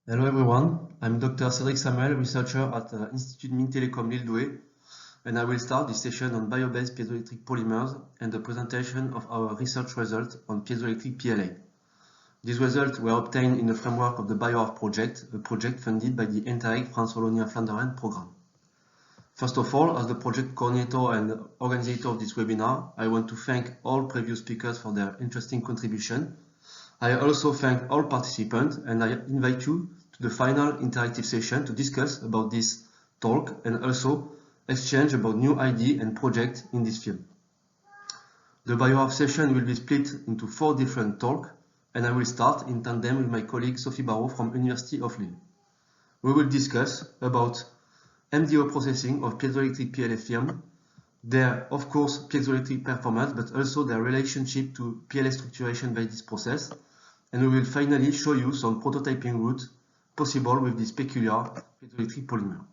Hello everyone, I'm Dr. Cédric Samuel, researcher at Institut Mines Telecom Lille Douai, and I will start this session on bio-based piezoelectric polymers and the presentation of our research results on piezoelectric PLA. These results were obtained in the framework of the BioArc project, a project funded by the Interreg France Wallonia-Flandern program. First of all, as the project coordinator and organizer of this webinar, I want to thank all previous speakers for their interesting contribution. I also thank all participants and I invite you to the final interactive session to discuss about this talk and also exchange about new ideas and projects in this field. The BioArc session will be split into 4 different talks and I will start in tandem with my colleague Sophie Barrault from University of Lille. We will discuss about MDO processing of piezoelectric PLA film, their, of course, piezoelectric performance, but also their relationship to PLA structuration by this process. And we will finally show you some prototyping routes possible with this peculiar piezoelectric polymer.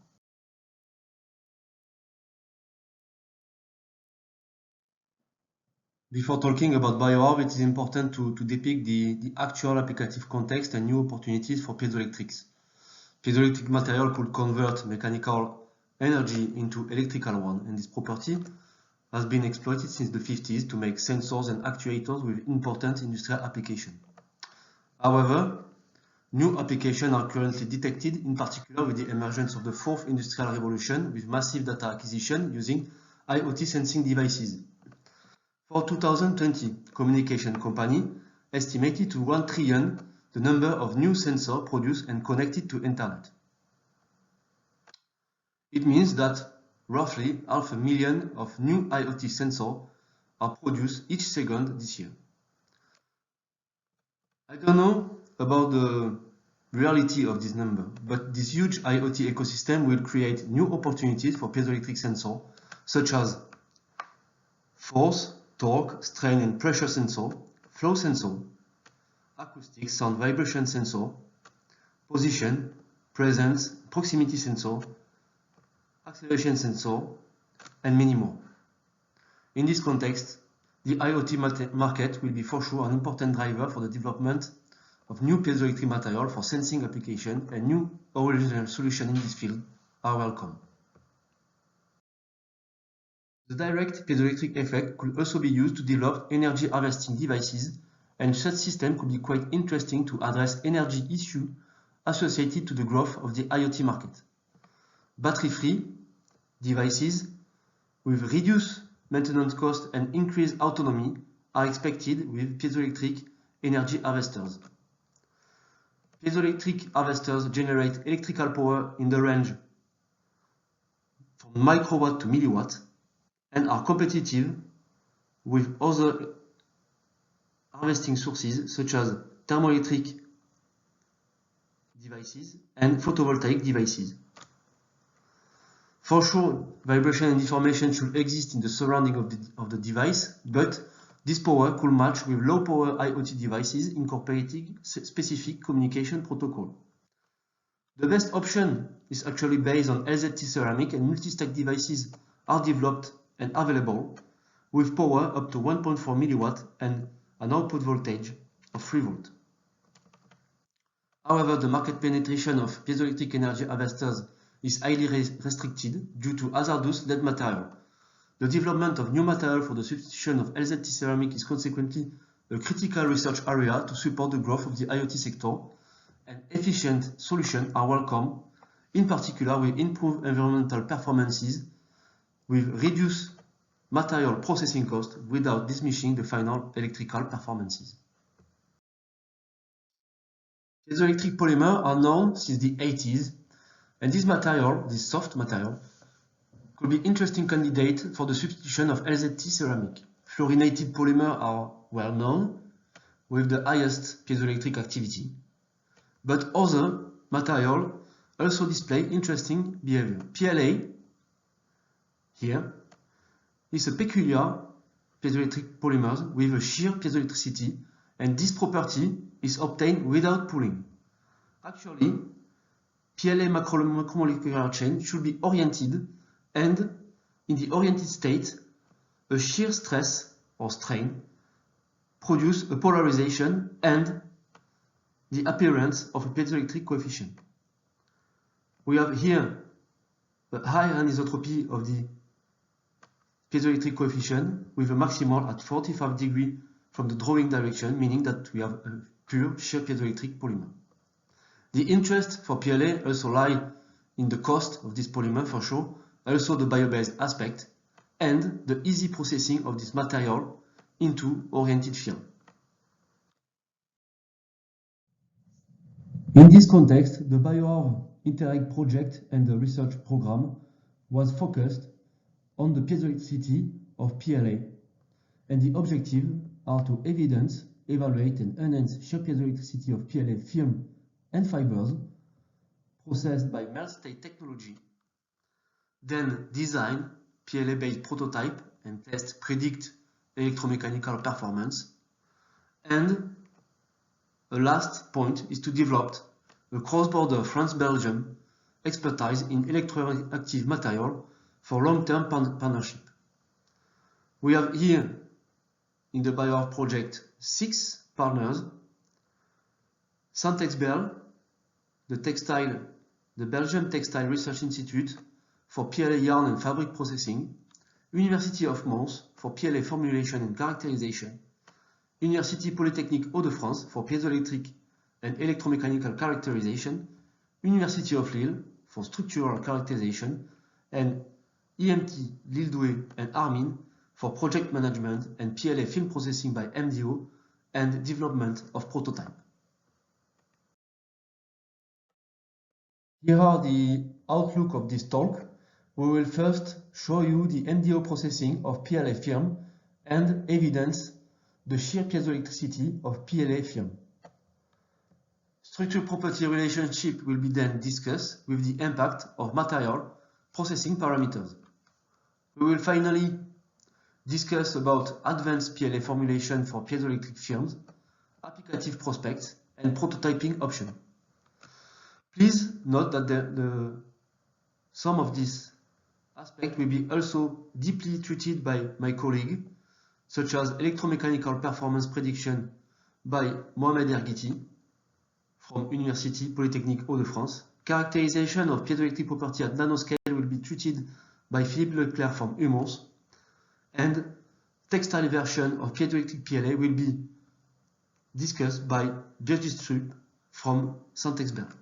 Before talking about BioArc, it is important to depict the actual applicative context and new opportunities for piezoelectrics. Piezoelectric material could convert mechanical energy into electrical one, and this property has been exploited since the 50s to make sensors and actuators with important industrial application. However, new applications are currently detected, in particular with the emergence of the fourth industrial revolution with massive data acquisition using IoT sensing devices. For 2020, communication company estimated to 1 trillion the number of new sensors produced and connected to internet. It means that roughly 500,000 of new IoT sensors are produced each second this year. I don't know about the reality of this number, but this huge IoT ecosystem will create new opportunities for piezoelectric sensors, such as force, torque, strain and pressure sensor, flow sensor, acoustic, sound vibration sensor, position, presence, proximity sensor, acceleration sensor, and many more. In this context, the IoT market will be for sure an important driver for the development of new piezoelectric material for sensing application, and new original solutions in this field are welcome. The direct piezoelectric effect could also be used to develop energy harvesting devices, and such system could be quite interesting to address energy issues associated to the growth of the IoT market. Battery-free devices with reduced maintenance cost and increased autonomy are expected with piezoelectric energy harvesters. Piezoelectric harvesters generate electrical power in the range from microwatt to milliwatt and are competitive with other harvesting sources such as thermoelectric devices and photovoltaic devices. For sure, vibration and deformation should exist in the surrounding of the device, but this power could match with low-power IoT devices incorporating specific communication protocol. The best option is actually based on LZT ceramic, and multi-stack devices are developed and available with power up to 1.4 milliwatt and an output voltage of 3 volt. However, the market penetration of piezoelectric energy harvesters is highly restricted due to hazardous lead material. The development of new material for the substitution of LZT ceramic is consequently a critical research area to support the growth of the IoT sector, and efficient solutions are welcome, in particular with improved environmental performances, with reduced material processing costs without diminishing the final electrical performances. Piezoelectric polymers are known since the 80s, and this material, this soft material, could be interesting candidate for the substitution of LZT ceramic. Fluorinated polymers are well known with the highest piezoelectric activity, but other materials also display interesting behavior. PLA here is a peculiar piezoelectric polymer with a shear piezoelectricity, and this property is obtained without pooling. Actually, PLA macromolecular chain should be oriented, and in the oriented state, a shear stress or strain produces a polarization and the appearance of a piezoelectric coefficient. We have here a high anisotropy of the piezoelectric coefficient with a maximal at 45 degrees from the drawing direction, meaning that we have a pure shear piezoelectric polymer. The interest for PLA also lies in the cost of this polymer for sure, also the bio-based aspect, and the easy processing of this material into oriented film. In this context, the BioArv Interreg project and the research program was focused on the piezoelectricity of PLA, and the objective are to evidence, evaluate and enhance shear piezoelectricity of PLA film and fibers processed by melt-state technology, then design PLA-based prototype and test predict electromechanical performance, and a last point is to develop a cross-border France-Belgium expertise in electroactive material for long-term partnership. We have here in the BioArv project 6 partners: Santexberg, the Belgium Textile Research Institute for PLA yarn and fabric processing, University of Mons for PLA formulation and characterization, University Polytechnique Hauts-de-France for piezoelectric and electromechanical characterization, University of Lille for structural characterization, and EMT Lille-Douai and Armin for project management and PLA film processing by MDO and development of prototype. Here are the outlook of this talk. We will first show you the MDO processing of PLA film and evidence the shear piezoelectricity of PLA film. Structure property relationship will be then discussed with the impact of material processing parameters. We will finally discuss about advanced PLA formulation for piezoelectric films, applicative prospects, and prototyping options. Please note that some of these aspects will be also deeply treated by my colleague, such as electromechanical performance prediction by Mohamed Erghiti from University Polytechnique Hauts-de-France. Characterization of piezoelectric property at nanoscale will be treated by Philippe Leclerc from UMONS, and textile version of piezoelectric PLA will be discussed by Birgit Strup from Santexberg.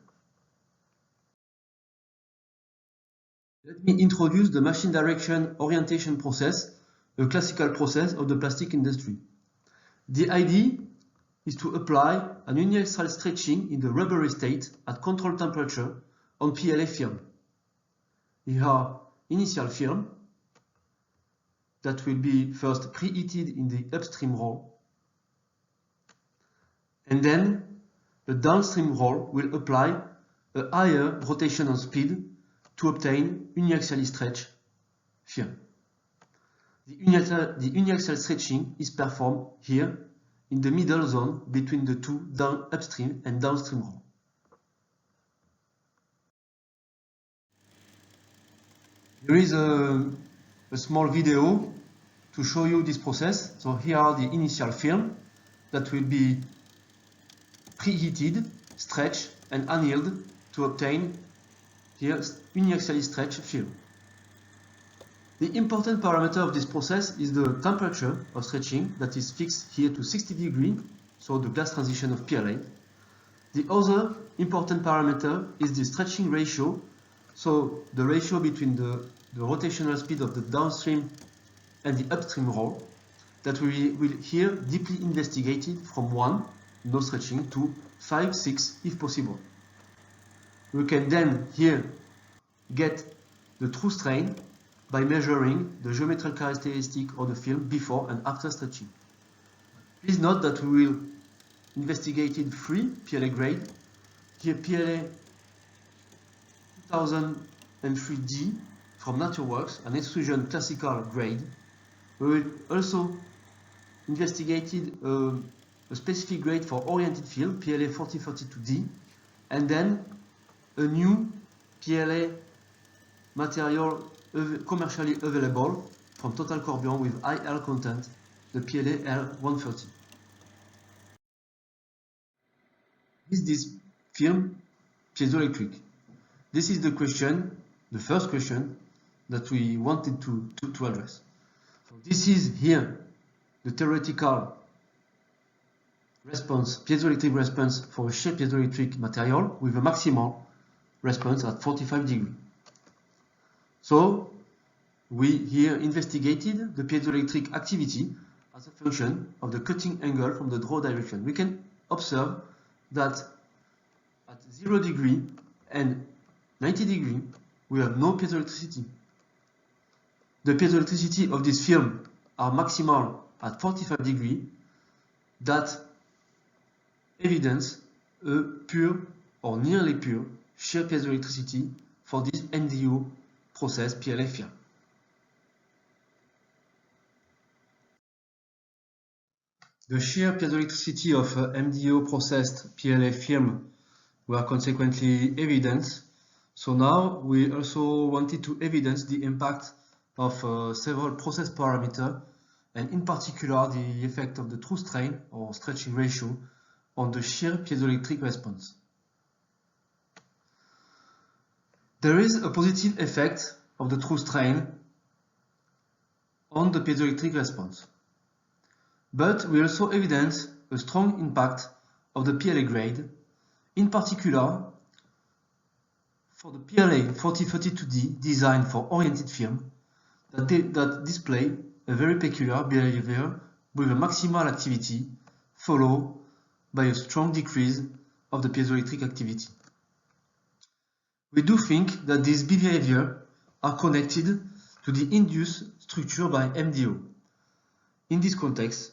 Let me introduce the machine direction orientation process, a classical process of the plastic industry. The idea is to apply an uniaxial stretching in the rubbery state at controlled temperature on PLA film. Here are initial film that will be first preheated in the upstream roll, and then the downstream roll will apply a higher rotational speed to obtain uniaxially stretched film. The uniaxial stretching is performed here in the middle zone between the two upstream and downstream rolls. There is a small video to show you this process. So here are the initial film that will be preheated, stretched, and annealed to obtain here uniaxially stretched film. The important parameter of this process is the temperature of stretching that is fixed here to 60 degrees, so the glass transition of PLA. The other important parameter is the stretching ratio, so the ratio between the rotational speed of the downstream and the upstream roll that we will here deeply investigated from 1, no stretching, to 5, 6 if possible. We can then here get the true strain by measuring the geometrical characteristic of the film before and after stretching. Please note that we will investigate 3 PLA grade. Here PLA 2003D from NatureWorks, an extrusion classical grade. We will also investigate a specific grade for oriented film, PLA 4032D, and then a new PLA material commercially available from Total Corbion with high L content, the PLA L130. is this film piezoelectric? This is the question, the first question that we wanted to address. So this is here the theoretical response, piezoelectric response for a shear piezoelectric material with a maximal response at 45 degrees. So we here investigated the piezoelectric activity as a function of the cutting angle from the draw direction. We can observe that at 0 degree and 90 degree we have no piezoelectricity. The piezoelectricity of this film are maximal at 45 degrees. That evidence a pure or nearly pure shear piezoelectricity for this MDO process PLA film. The shear piezoelectricity of MDO processed PLA film were consequently evident. So now we also wanted to evidence the impact of several process parameters, and in particular the effect of the true strain or stretching ratio on the shear piezoelectric response. There is a positive effect of the true strain on the piezoelectric response. But we also evidence a strong impact of the PLA grade, in particular for the PLA 4032D designed for oriented film that display a very peculiar behavior with a maximal activity followed by a strong decrease of the piezoelectric activity. We do think that these behaviors are connected to the induced structure by MDO. In this context,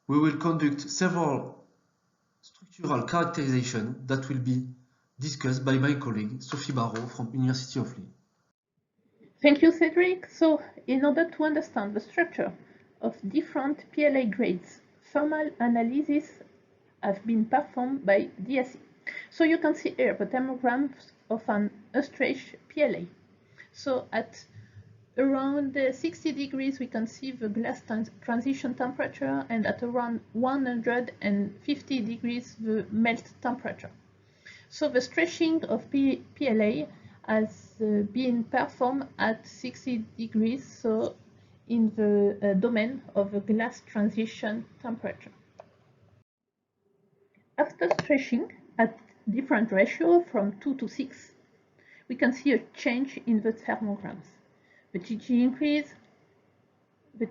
we will conduct several structural characterizations that will be discussed by my colleague Sophie Barrault from University of Lille. Thank you, Cedric. So, in order to understand the structure of different PLA grades, thermal analysis have been performed by DSE. So you can see here the thermograms of an Österreich PLA. So at around 60 degrees we can see the glass transition temperature, and at around 150 degrees the melt temperature. So the stretching of PLA has been performed at 60 degrees, so in the domain of the glass transition temperature. After stretching at different ratio from 2 to 6, we can see a change in the thermograms. The TG increase, the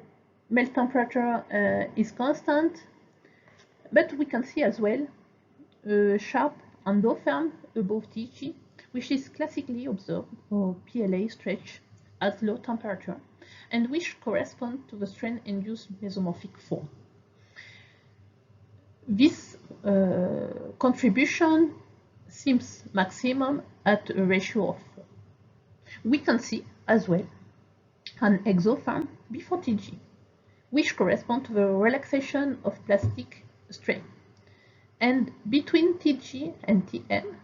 melt temperature is constant, but we can see as well a sharp endotherm above TG, which is classically observed for PLA stretch at low temperature, and which correspond to the strain-induced mesomorphic form. This contribution seems maximum at a ratio of 4. We can see as well an exotherm before TG, which correspond to the relaxation of plastic strain. And between TG and TM,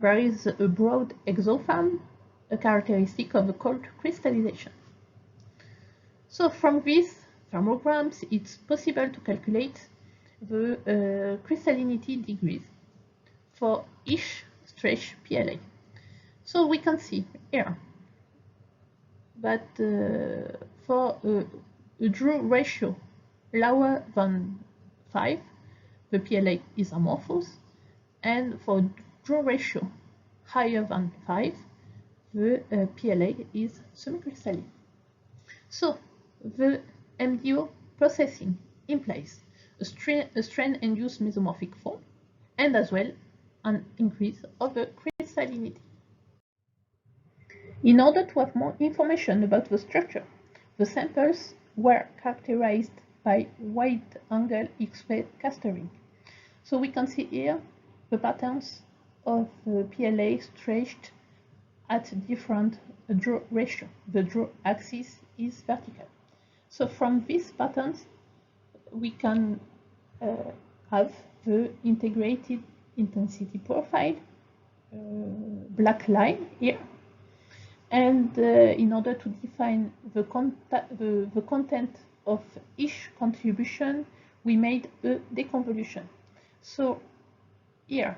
there is a broad exotherm, a characteristic of a cold crystallization. So from these thermograms, it's possible to calculate the crystallinity degrees for each stretch PLA. So we can see here that for a draw ratio lower than 5, the PLA is amorphous, and for draw ratio higher than 5, the PLA is semicrystalline. So the MDO processing implies a strain-induced mesomorphic form, and as well an increase of the crystallinity. In order to have more information about the structure, the samples were characterized by wide-angle X-ray clustering. So we can see here the patterns of the PLA stretched at different draw ratio. The draw axis is vertical. So from these patterns, we can have the integrated intensity profile, black line here. And in order to define the content of each contribution, we made a deconvolution. So here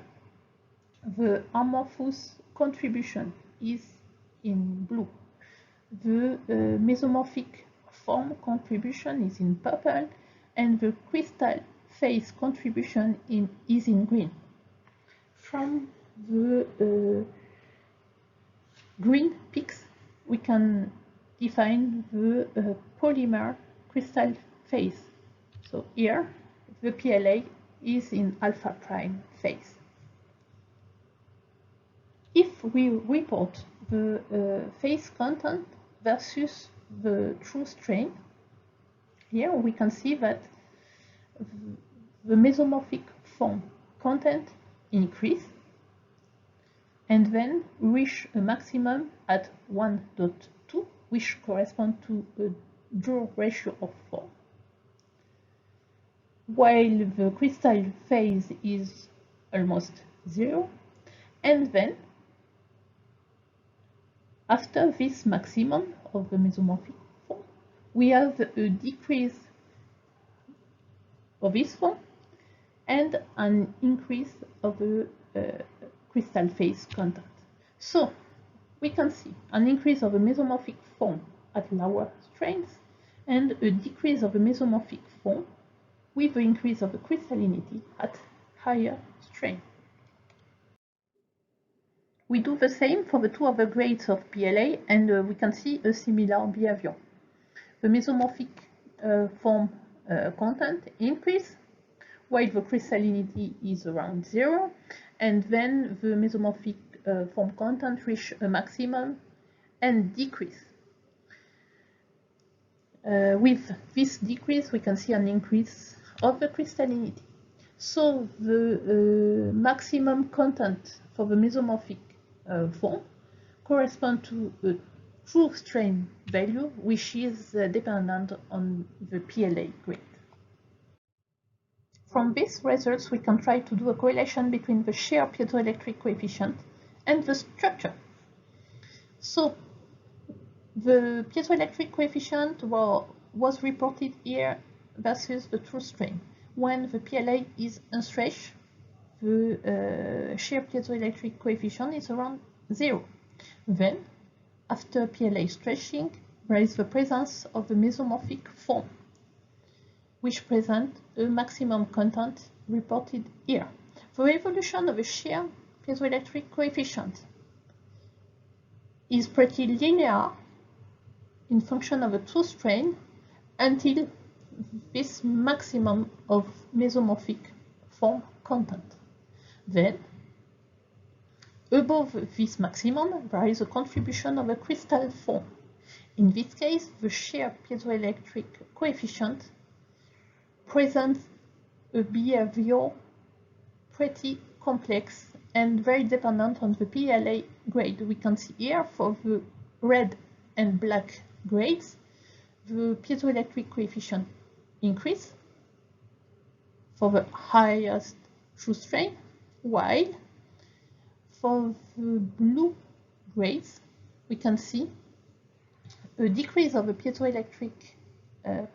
the amorphous contribution is in blue. The mesomorphic form contribution is in purple, and the crystal phase contribution is in green. From the green peaks, we can define the polymer crystal phase. So here, the PLA is in alpha prime phase. If we report the phase content versus the true strain, here we can see that the mesomorphic form content increase and then reach a maximum at 1.2, which corresponds to a Joule ratio of 4, while the crystal phase is almost 0, and then after this maximum of the mesomorphic form, we have a decrease of this form and an increase of the crystal phase content. So we can see an increase of the mesomorphic form at lower strains and a decrease of the mesomorphic form with the increase of the crystallinity at higher strain. We do the same for the two other grades of PLA, and we can see a similar behavior. The mesomorphic form content increase while the crystallinity is around 0, and then the mesomorphic form content reach a maximum and decrease. With this decrease, we can see an increase of the crystallinity. So the maximum content for the mesomorphic form correspond to a true strain value, which is dependent on the PLA grade. From these results, we can try to do a correlation between the shear piezoelectric coefficient and the structure. So the piezoelectric coefficient was reported here versus the true strain. When the PLA is unstretched, the shear piezoelectric coefficient is around 0. Then, after PLA stretching, there is the presence of the mesomorphic form, which present a maximum content reported here. The evolution of the shear piezoelectric coefficient is pretty linear in function of a true strain until this maximum of mesomorphic form content. Then, above this maximum, there is a contribution of a crystal form. In this case, the shear piezoelectric coefficient presents a behavior pretty complex and very dependent on the PLA grade. We can see here for the red and black grades, the piezoelectric coefficient increase for the highest true strain, while for the blue grades, we can see a decrease of the piezoelectric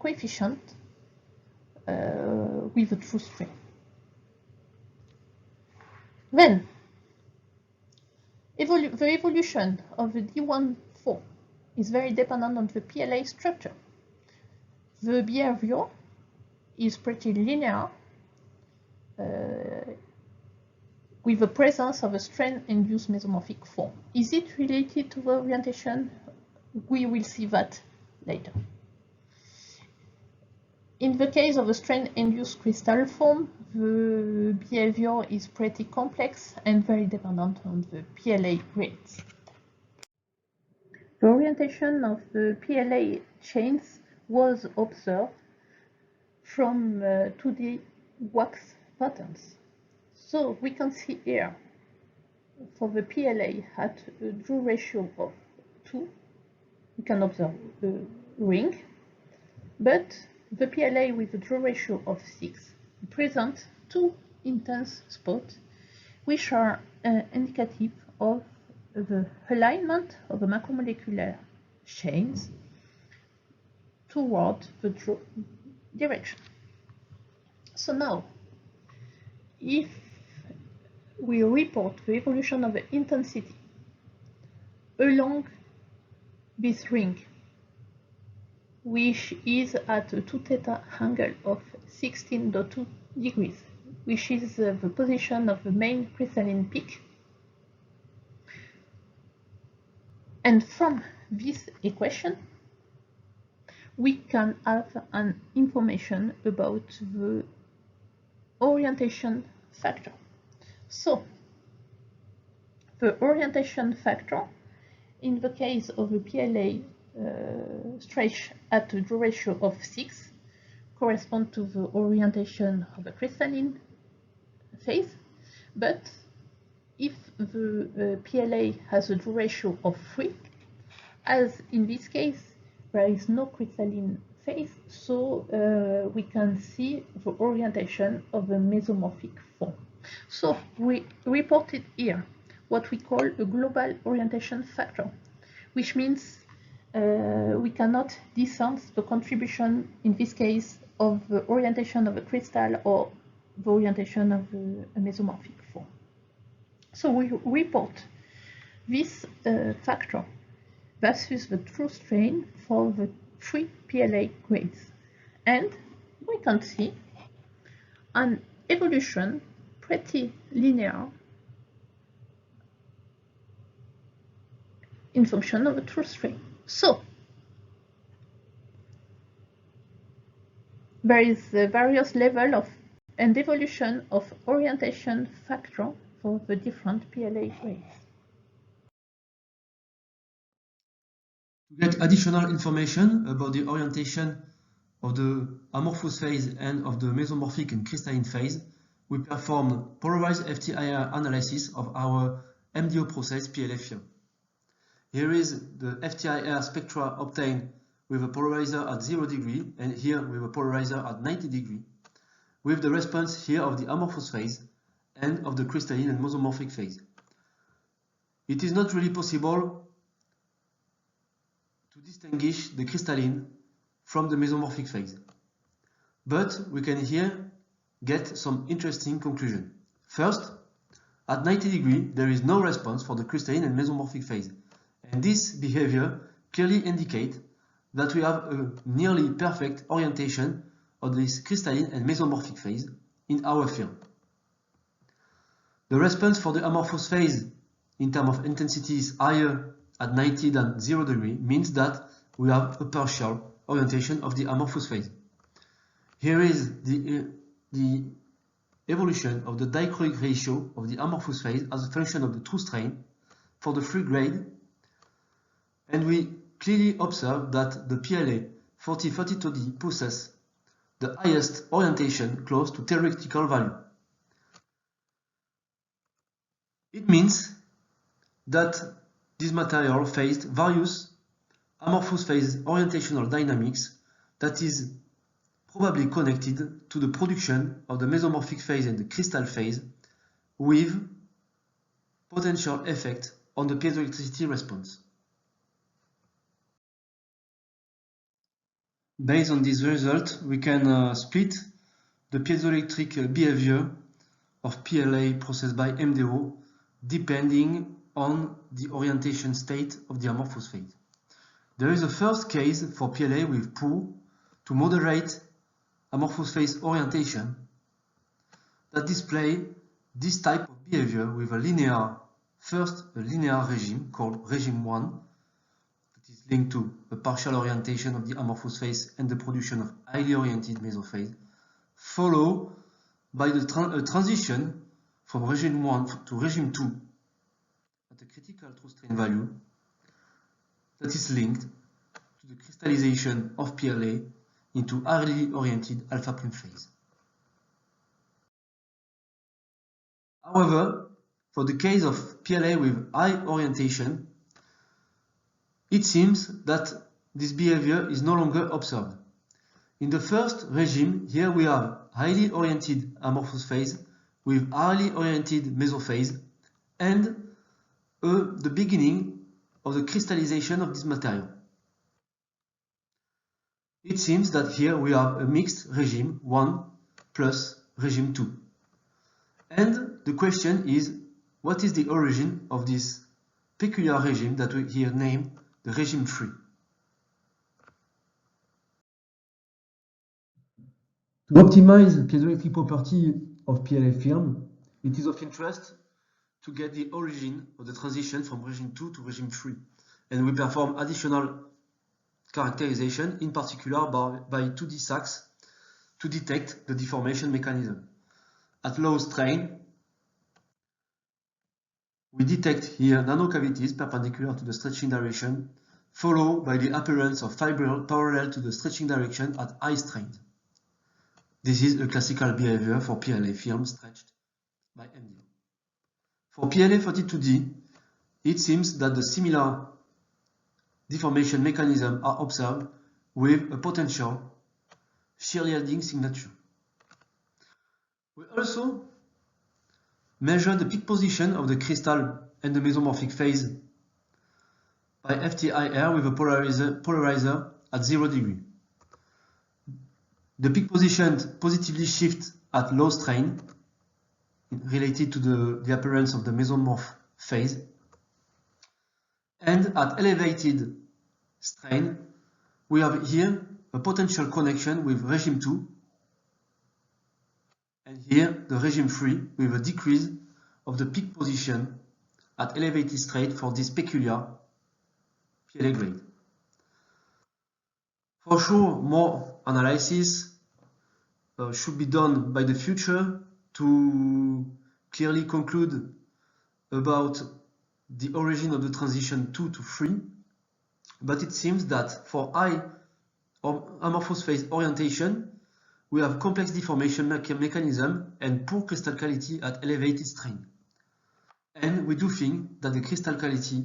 coefficient with a true strain. Then, the evolution of the D14 is very dependent on the PLA structure. The behavior is pretty linear with the presence of a strain-induced mesomorphic form. Is it related to the orientation? We will see that later. In the case of a strain-induced crystal form, the behavior is pretty complex and very dependent on the PLA grades. The orientation of the PLA chains was observed from 2D wax patterns. So we can see here for the PLA at a Joule ratio of 2, we can observe a ring, but the PLA with a Joule ratio of 6 presents 2 intense spots, which are indicative of the alignment of the macromolecular chains toward the Joule direction. So now, if we report the evolution of the intensity along this ring, which is at a 2 theta angle of 16.2 degrees, which is the position of the main crystalline peak. And from this equation, we can have an information about the orientation factor. So, the orientation factor in the case of a PLA stretch at a ratio of 6 corresponds to the orientation of the crystalline phase, but if the PLA has a ratio of 3, as in this case there is no crystalline phase, so we can see the orientation of the mesomorphic form. So we reported here what we call a global orientation factor, which means we cannot discern the contribution, in this case, of the orientation of a crystal or the orientation of a mesomorphic form. So we report this factor versus the true strain for the 3 PLA grades. And we can see an evolution pretty linear in function of the true strain. So there is a various level of and evolution of orientation factor for the different PLA grades. To get additional information about the orientation of the amorphous phase and of the mesomorphic and crystalline phase, we performed polarized FTIR analysis of our MDO process PLA film. Here is the FTIR spectra obtained with a polarizer at 0 degree and here with a polarizer at 90 degree, with the response here of the amorphous phase and of the crystalline and mesomorphic phase. It is not really possible to distinguish the crystalline from the mesomorphic phase, but we can here get some interesting conclusion. First, at 90 degree there is no response for the crystalline and mesomorphic phase, and this behavior clearly indicates that we have a nearly perfect orientation of this crystalline and mesomorphic phase in our film. The response for the amorphous phase in terms of intensity is higher at 90 than 0 degree, means that we have a partial orientation of the amorphous phase. Here is the evolution of the dichroic ratio of the amorphous phase as a function of the true strain for the 3 grade, and we clearly observe that the PLA 4032D possesses the highest orientation close to theoretical value. It means that this material faced various amorphous phase orientational dynamics that is probably connected to the production of the mesomorphic phase and the crystal phase with potential effect on the piezoelectricity response. Based on this result, we can split the piezoelectric behavior of PLA processed by MDO depending on the orientation state of the amorphous phase. There is a first case for PLA with poor to moderate amorphous phase orientation that display this type of behavior with a linear regime called regime 1 that is linked to a partial orientation of the amorphous phase and the production of highly oriented mesophase, followed by a transition from regime 1 to regime 2 at a critical true strain value that is linked to the crystallization of PLA into highly oriented alpha prime phase. However, for the case of PLA with high orientation, it seems that this behavior is no longer observed. In the first regime, here we have highly oriented amorphous phase with highly oriented mesophase and the beginning of the crystallization of this material. It seems that here we have a mixed regime 1 plus regime 2. And the question is, what is the origin of this peculiar regime that we here name the regime free? To optimize piezoelectric property of PLA film, it is of interest to get the origin of the transition from regime 2 to regime 3, and we perform additional characterization, in particular by 2D SACs, to detect the deformation mechanism. At low strain, we detect here nanocavities perpendicular to the stretching direction, followed by the appearance of fibrils parallel to the stretching direction at high strain. This is a classical behavior for PLA film stretched by MDO. For PLA 32D, it seems that the similar deformation mechanisms are observed with a potential shear yielding signature. We also measure the peak position of the crystal and the mesomorphic phase by FTIR with a polarizer at 0 degree. The peak position positively shifts at low strain related to the appearance of the mesomorph phase, and at elevated strain we have here a potential connection with regime 2, and here the regime 3 with a decrease of the peak position at elevated strain for this peculiar PLA grade. For sure, more analysis should be done by the future to clearly conclude about the origin of the transition 2 to 3, but it seems that for high amorphous phase orientation, we have complex deformation mechanism and poor crystal quality at elevated strain. And we do think that the crystal quality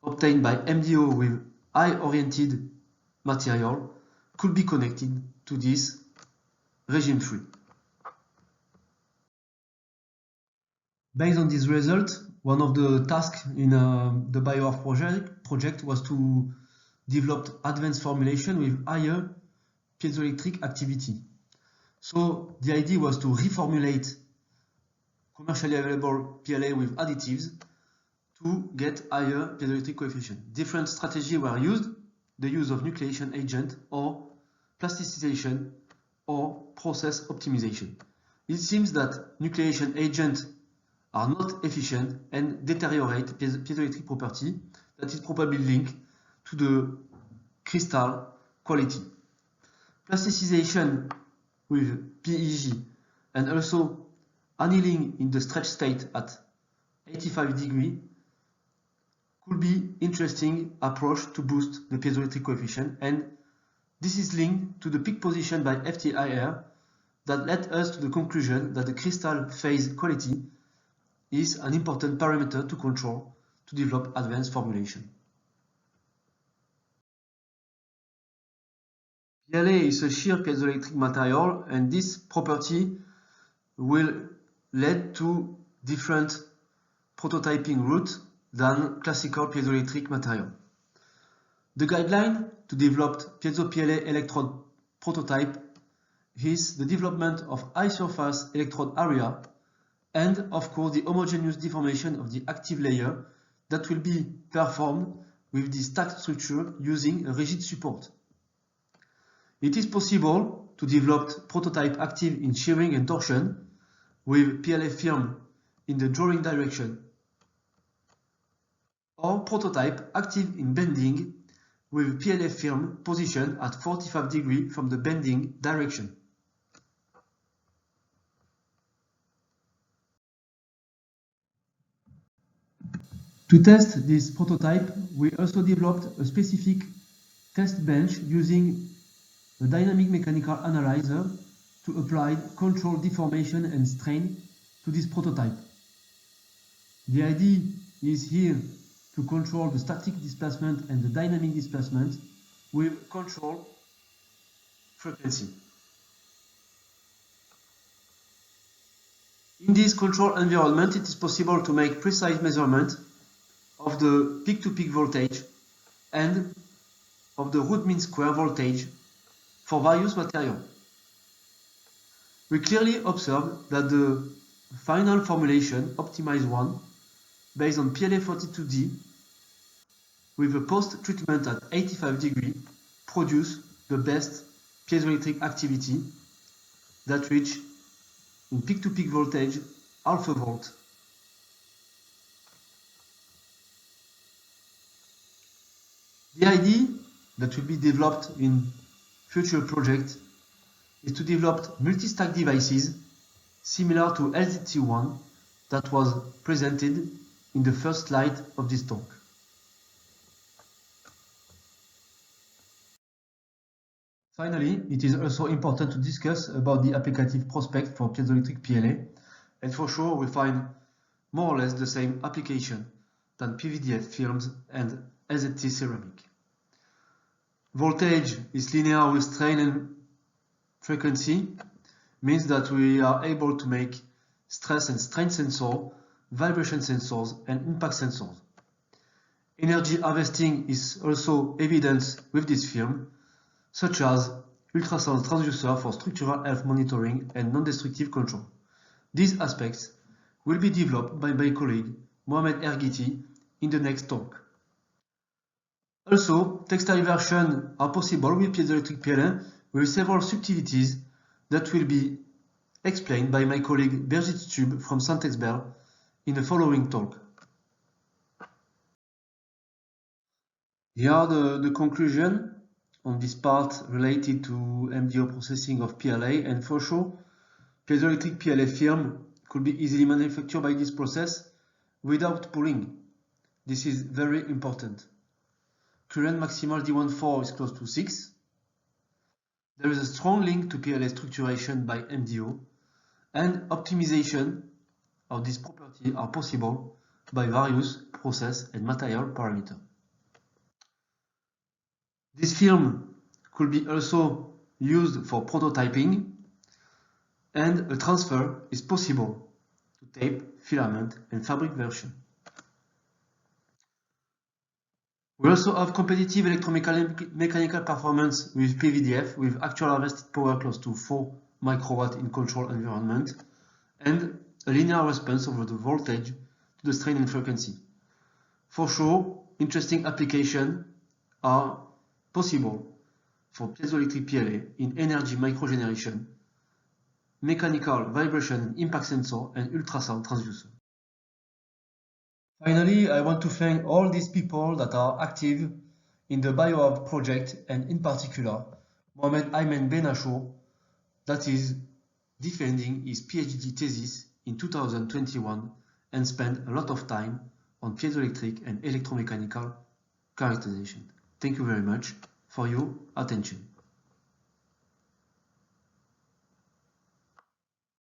obtained by MDO with high-oriented material could be connected to this regime 3. Based on this result, one of the tasks in the BioArc project was to develop advanced formulation with higher piezoelectric activity. So the idea was to reformulate commercially available PLA with additives to get higher piezoelectric coefficient. Different strategies were used, the use of nucleation agent or plasticization or process optimization. It seems that nucleation agents are not efficient and deteriorate piezoelectric property that is probably linked to the crystal quality. Plasticization with PEG and also annealing in the stretch state at 85 degrees could be interesting approach to boost the piezoelectric coefficient, and this is linked to the peak position by FTIR that led us to the conclusion that the crystal phase quality is an important parameter to control to develop advanced formulation. PLA is a shear piezoelectric material, and this property will lead to different prototyping routes than classical piezoelectric material. The guideline to develop piezo PLA electrode prototype is the development of high surface electrode area and, of course, the homogeneous deformation of the active layer that will be performed with the stacked structure using a rigid support. It is possible to develop prototype active in shearing and torsion with PLA film in the drawing direction, or prototype active in bending with PLA film positioned at 45 degrees from the bending direction. To test this prototype, we also developed a specific test bench using a dynamic mechanical analyzer to apply control deformation and strain to this prototype. The idea is here to control the static displacement and the dynamic displacement with control frequency. In this control environment, it is possible to make precise measurement of the peak-to-peak voltage and of the root mean square voltage for various materials. We clearly observe that the final formulation, optimized one, based on PLA42D, with a post-treatment at 85 degrees, produce the best piezoelectric activity that reach in peak-to-peak voltage half a volt. The idea that will be developed in future projects is to develop multi-stack devices similar to LZT1 that was presented in the first slide of this talk. Finally, it is also important to discuss about the applicative prospect for piezoelectric PLA, and for sure we find more or less the same application than PVDF films and LZT ceramic. Voltage is linear with strain and frequency, means that we are able to make stress and strain sensors, vibration sensors, and impact sensors. Energy harvesting is also evidenced with this film, such as ultrasound transducer for structural health monitoring and non-destructive control. These aspects will be developed by my colleague Mohamed Ergiti in the next talk. Also, textile versions are possible with piezoelectric PLA with several subtleties that will be explained by my colleague Birgit Stub from Saint-Exupéry in the following talk. Here are the conclusion on this part related to MDO processing of PLA, and for sure, piezoelectric PLA film could be easily manufactured by this process without pooling. This is very important. Current maximal D14 is close to 6. There is a strong link to PLA structuration by MDO, and optimization of this property are possible by various process and material parameters. This film could be also used for prototyping, and a transfer is possible to tape, filament, and fabric version. We also have competitive electromechanical performance with PVDF with actual harvested power close to 4 microwatt in controlled environment, and a linear response over the voltage to the strain and frequency. For sure, interesting applications are possible for piezoelectric PLA in energy microgeneration, mechanical vibration impact sensor, and ultrasound transducer. Finally, I want to thank all these people that are active in the BioHub project, and in particular, Mohamed Aymen Benachou, that is defending his PhD thesis in 2021 and spent a lot of time on piezoelectric and electromechanical characterization. Thank you very much for your attention.